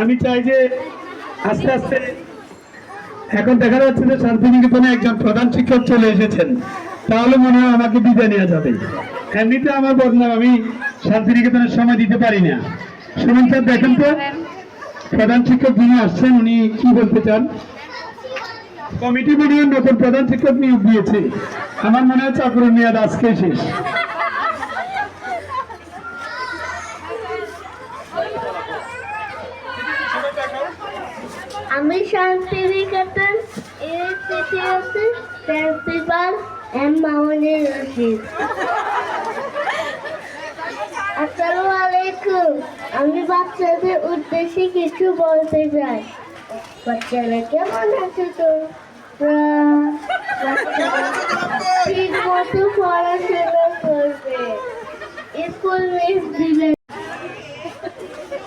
আমি চাই যে আস্তে আস্তে এখন দেখা যাচ্ছে যে শান্তিনিকেতনে একজন প্রধান শিক্ষক চলে এসেছেন, তাহলে মনে হয় আমাকে বিদায় নেওয়া যাবে। এমনিতে আমার বদনাম, আমি শান্তিনিকেতনের সময় দিতে পারি না। শুনুন স্যার, দেখেন তো প্রধান শিক্ষক যিনি আসছেন উনি কি বলতে চান। কমিটি মিলিয়ে নতুন প্রধান শিক্ষক নিয়োগ দিয়েছে, আমার মনে হয় চাকরির মেয়াদ আজকে শেষ। আমি Santiniketan university principal M Mamunur Rashid. আসসালামু আলাইকুম। আমি বাচ্চাদের উদ্দেশ্যে কিছু বলতে চাই। বাচ্চারা কেমন আছে তোমরা? ঠিক মতো পড়াশোনা করবে, স্কুল মিস দিবে,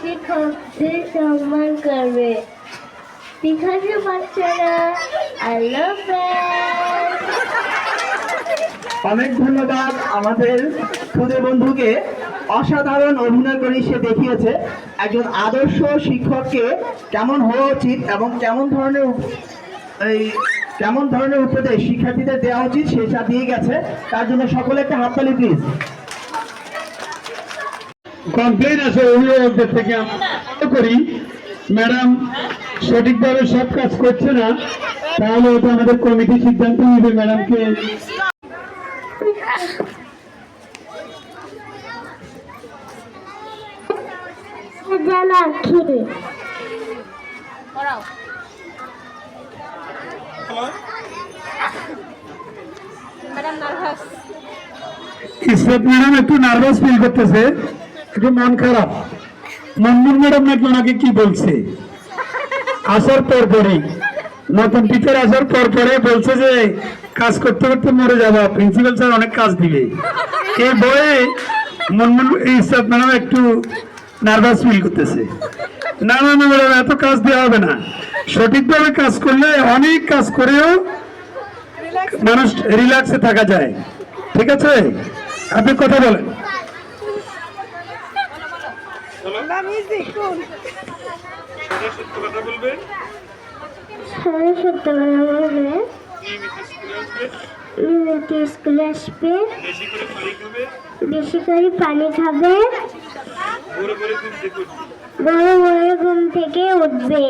শিক্ষকদের সম্মান করবে। ঠিক আছে বাচ্চারা, আল্লাহ হাফেজ। অনেক ধন্যবাদ আমাদের খুদে বন্ধুকে। অসাধারণ অভিনয় করে সে দেখিয়েছে একজন আদর্শ শিক্ষককে কেমন হওয়া উচিত এবং কেমন ধরনের উপদেশ শিক্ষার্থীদের দেওয়া উচিত সেটা দিয়ে গেছে। তার জন্য সকলে একটা হাততালি প্লিজ। কমপ্লেন আছে অভিভাবকদের থেকে, আমরা করি ম্যাডাম সঠিকভাবে সব কাজ করছে না, তাহলে ওটা আমাদের কমিটি সিদ্ধান্ত নেবে ম্যাডামকে। ইসরাত ম্যাডাম একটু নার্ভাস ফিল করতেছে, একটু মন খারাপ। মনমুন ম্যাডাম নাকি ওনাকে কি বলছে আসার পরে, নতুন টিচার আসার পরে বলছে যে কাজ করতে করতে মরে যাবা, প্রিন্সিপাল স্যার অনেক কাজ দিবে। এই বয়ে মনমুন ইসরাত ম্যাডাম একটু নার্ভাস ফিল করতেছে। না না না ম্যাডাম, এত কাজ দেওয়া হবে না। সঠিকভাবে কাজ করলে অনেক কাজ করেও মানুষ রিল্যাক্সে থাকা যায়। ঠিক আছে, আপনি কথা বলেন। স্কুলে আসবে, বেশি করে পানি খাবে, বড় বড় ঘুম থেকে উঠবে।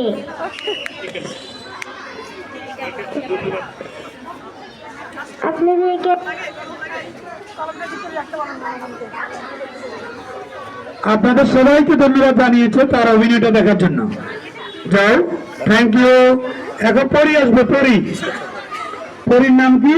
আপনাদের সবাইকে ধন্যবাদ জানিয়েছে তার অভিনয়টা দেখার জন্য। যাও, থ্যাংক ইউ। এখন পরি আসবে, পরির নাম কি?